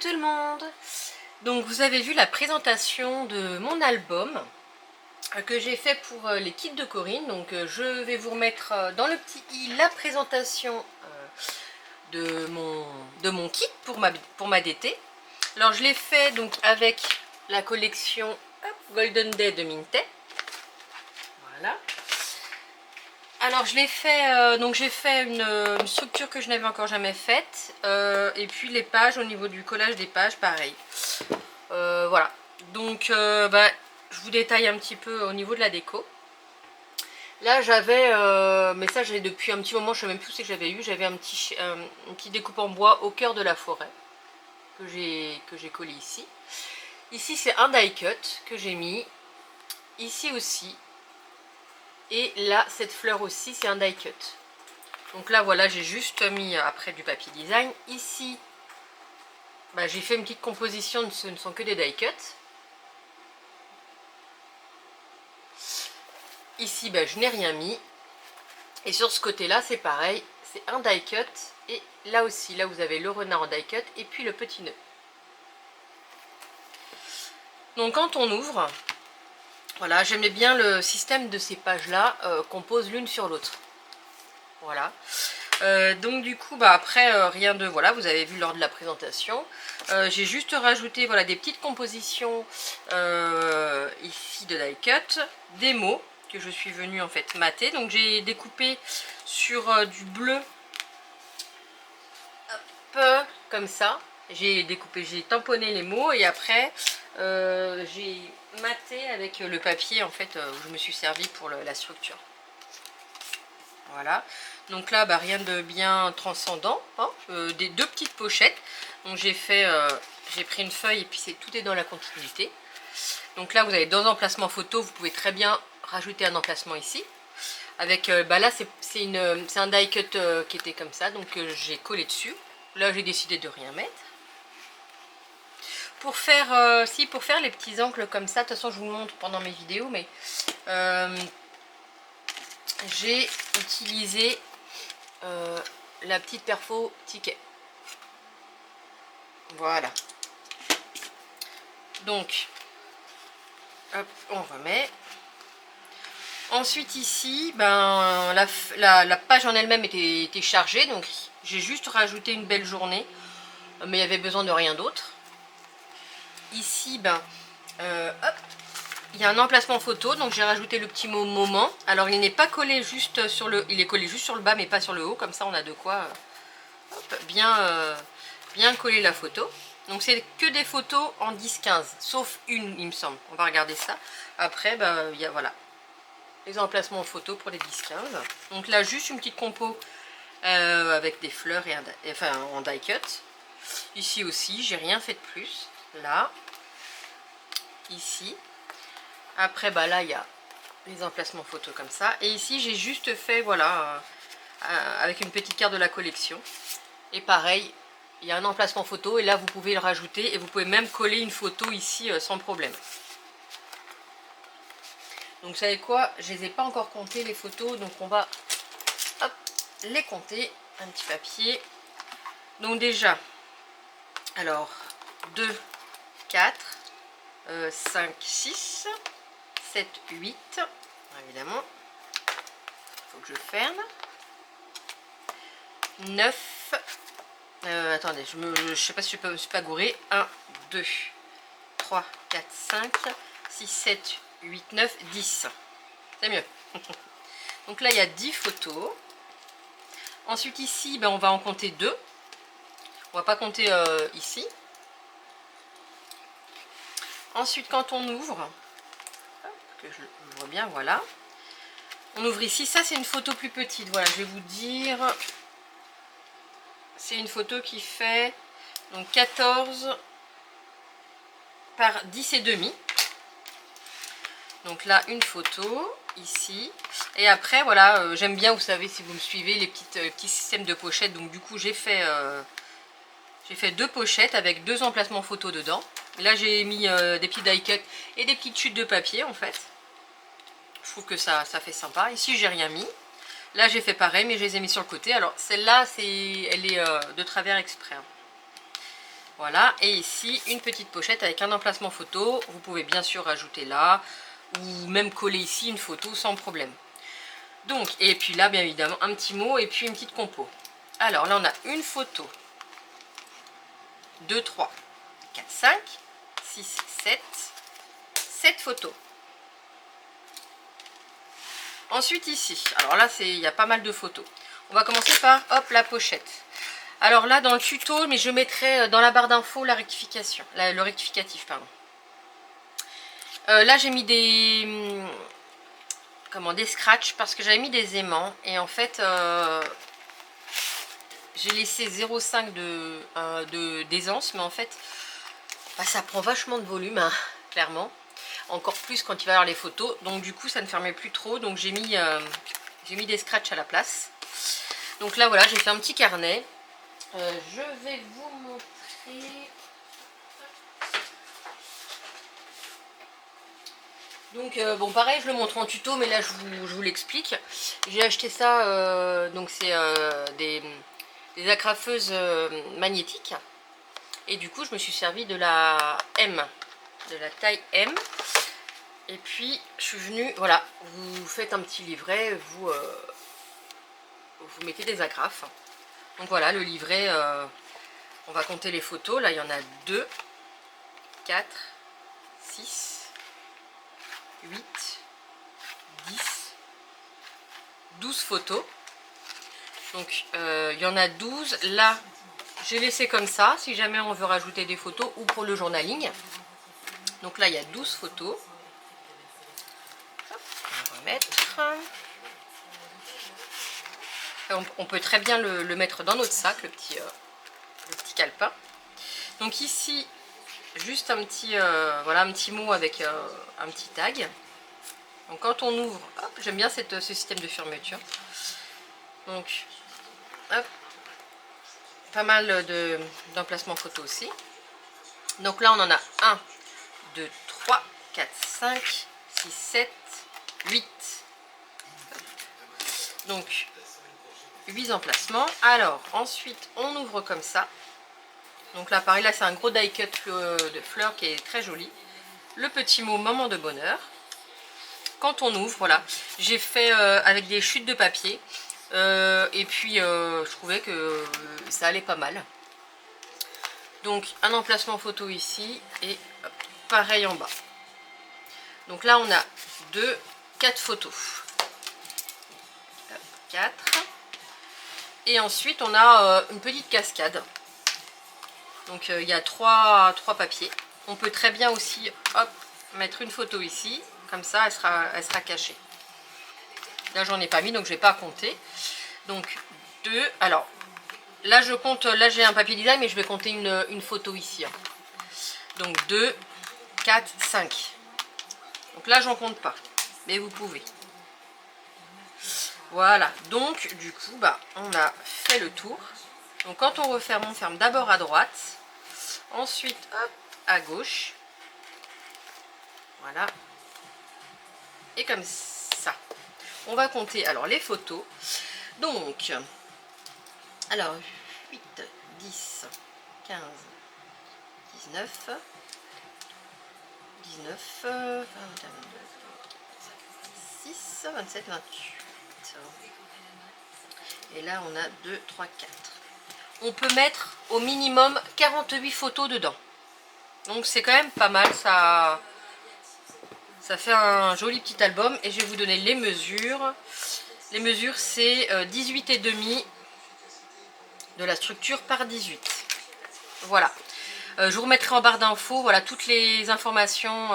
tout le monde. Donc vous avez vu la présentation de mon album que j'ai fait pour les kits de Corinne. Donc je vais vous remettre dans le petit i la présentation de mon kit pour ma DT. Alors je l'ai fait donc avec la collection Golden Day de Minté. Voilà. Alors je l'ai fait, donc j'ai fait une structure que je n'avais encore jamais faite, et puis les pages, au niveau du collage des pages, pareil. Voilà, donc je vous détaille un petit peu au niveau de la déco. Là j'avais, mais ça j'ai depuis un petit moment, je ne sais même plus ce que j'avais eu, j'avais un petit découpe en bois au cœur de la forêt, que j'ai collé ici. Ici c'est un die cut que j'ai mis, ici aussi. Et là, cette fleur aussi, c'est un die cut. Donc là, voilà, j'ai juste mis après du papier design. Ici, j'ai fait une petite composition, ce ne sont que des die cuts. Ici, je n'ai rien mis. Et sur ce côté-là, c'est pareil, c'est un die cut. Et là aussi, là, vous avez le renard en die cut et puis le petit nœud. Donc quand on ouvre, voilà, j'aimais bien le système de ces pages-là qu'on pose l'une sur l'autre. Voilà. Donc du coup après rien de, voilà, vous avez vu lors de la présentation, j'ai juste rajouté, voilà, des petites compositions ici de die cut, des mots que je suis venue en fait mater. Donc j'ai découpé sur du bleu, hop, comme ça, j'ai découpé, j'ai tamponné les mots et après j'ai maté avec le papier en fait où je me suis servi pour la structure. Voilà, donc là rien de bien transcendant, hein. Des deux petites pochettes. Donc j'ai fait, j'ai pris une feuille et puis tout est dans la continuité. Donc là vous avez deux emplacements photo, vous pouvez très bien rajouter un emplacement ici. Avec là c'est un die cut qui était comme ça, donc j'ai collé dessus. Là j'ai décidé de rien mettre. Pour faire, pour faire les petits angles comme ça, de toute façon je vous le montre pendant mes vidéos, mais j'ai utilisé la petite perfo ticket. Voilà. Donc, hop, on remet. Ensuite ici, la page en elle-même était chargée, donc j'ai juste rajouté une belle journée, mais il y avait besoin de rien d'autre. Ici, hop, il y a un emplacement photo, donc j'ai rajouté le petit mot moment. Alors il n'est pas collé juste sur le, il est collé juste sur le bas, mais pas sur le haut, comme ça on a de quoi hop, bien coller la photo. Donc c'est que des photos en 10-15, sauf une il me semble. On va regarder ça. Après, il y a, voilà, les emplacements photos pour les 10-15. Donc là, juste une petite compo avec des fleurs et enfin en die cut. Ici aussi, j'ai rien fait de plus. Là, ici. Après, là, il y a les emplacements photos comme ça. Et ici, j'ai juste fait, voilà, avec une petite carte de la collection. Et pareil, il y a un emplacement photo et là vous pouvez le rajouter et vous pouvez même coller une photo ici sans problème. Donc vous savez quoi, je les ai pas encore comptées les photos, donc on va hop, les compter. Un petit papier. Donc déjà, alors 2, 4, 5, 6, 7, 8, évidemment, il faut que je ferme. 9, attendez, je sais pas si je me suis pas gourée. 1, 2, 3, 4, 5, 6, 7, 8, 9, 10. C'est mieux. Donc là, il y a 10 photos. Ensuite, ici, on va en compter 2. On va pas compter ici. Ensuite, quand on ouvre, hop, que je vois bien, voilà. On ouvre ici. Ça, c'est une photo plus petite. Voilà, je vais vous dire. C'est une photo qui fait donc 14 par 10 et demi. Donc là, une photo ici. Et après, voilà, j'aime bien, vous savez, si vous me suivez, les petits systèmes de pochettes. Donc du coup, j'ai fait 2 pochettes avec 2 emplacements photos dedans. Et là, j'ai mis des petits die cut et des petites chutes de papier, en fait. Je trouve que ça fait sympa. Ici, j'ai rien mis. Là, j'ai fait pareil, mais je les ai mis sur le côté. Alors, celle-là, elle est de travers exprès. Voilà, et ici une petite pochette avec un emplacement photo. Vous pouvez bien sûr rajouter là, ou même coller ici une photo sans problème. Donc, et puis là bien évidemment un petit mot et puis une petite compo. Alors là on a une photo, 2, 3, 4, 5, 6, 7 photos. Ensuite ici, alors là il y a pas mal de photos. On va commencer par, hop, la pochette. Alors là dans le tuto, mais je mettrai dans la barre d'infos la rectification, le rectificatif, pardon. Là j'ai mis des scratchs parce que j'avais mis des aimants et en fait j'ai laissé 0,5 d'aisance, mais en fait bah, ça prend vachement de volume, hein, clairement. Encore plus quand il va y avoir les photos. Donc du coup ça ne fermait plus trop. Donc j'ai mis des scratchs à la place. Donc là voilà, j'ai fait un petit carnet. Je vais vous montrer. Donc bon pareil je le montre en tuto, mais là je vous l'explique. J'ai acheté ça, donc c'est des agrafeuses magnétiques. Et du coup je me suis servi de la M, de la taille M. Et puis je suis venue, voilà, vous faites un petit livret, vous mettez des agrafes. Donc voilà le livret, on va compter les photos. Là il y en a 2, 4, 6, 8, 10, 12 photos. Donc il y en a 12. Là j'ai laissé comme ça si jamais on veut rajouter des photos ou pour le journaling. Donc là il y a 12 photos. Hop, on va mettre. On peut très bien le mettre dans notre sac, le petit calepin. Donc ici juste un petit voilà, un petit mot avec un petit tag. Donc quand on ouvre, j'aime bien ce système de fermeture. Donc hop, pas mal d'emplacements photo aussi. Donc là on en a 1, 2, 3, 4, 5, 6, 7, 8. Donc 8 emplacements. Alors ensuite on ouvre comme ça. Donc là pareil, là c'est un gros die cut de fleurs qui est très joli. Le petit mot moment de bonheur. Quand on ouvre, voilà, j'ai fait avec des chutes de papier. Et puis je trouvais que ça allait pas mal. Donc un emplacement photo ici et hop, pareil en bas. Donc là on a 4 photos. 4. Et ensuite on a une petite cascade. Donc il y a 3 papiers. On peut très bien aussi, hop, mettre une photo ici. Comme ça elle sera cachée. Là j'en ai pas mis donc je vais pas compter. Donc 2. Alors là je compte, là j'ai un papier design mais je vais compter une photo ici. Hein. Donc 2, 4, 5. Donc là j'en compte pas. Mais vous pouvez. Voilà. Donc du coup bah on a fait le tour. Donc quand on ferme d'abord à droite. Ensuite hop, à gauche. Voilà. Et comme ça. On va compter alors les photos. Donc, alors 8, 10, 15, 19, 19, 21, 26, 27, 28. Et là on a 2, 3, 4. On peut mettre au minimum 48 photos dedans. Donc c'est quand même pas mal, ça fait un joli petit album. Et je vais vous donner les mesures. Les mesures c'est 18,5 de la structure par 18. Voilà. Je vous remettrai en barre d'infos voilà, toutes les informations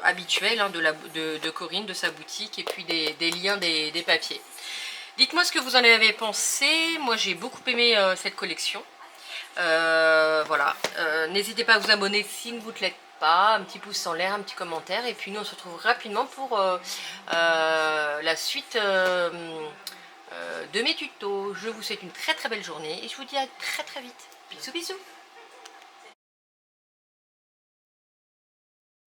habituelles hein, de Corinne, de sa boutique, et puis des liens des papiers. Dites-moi ce que vous en avez pensé. Moi j'ai beaucoup aimé cette collection. Voilà. N'hésitez pas à vous abonner si vous ne l'êtes pas. Un petit pouce en l'air, un petit commentaire. Et puis nous on se retrouve rapidement pour la suite de mes tutos. Je vous souhaite une très très belle journée et je vous dis à très très vite. Bisous bisous.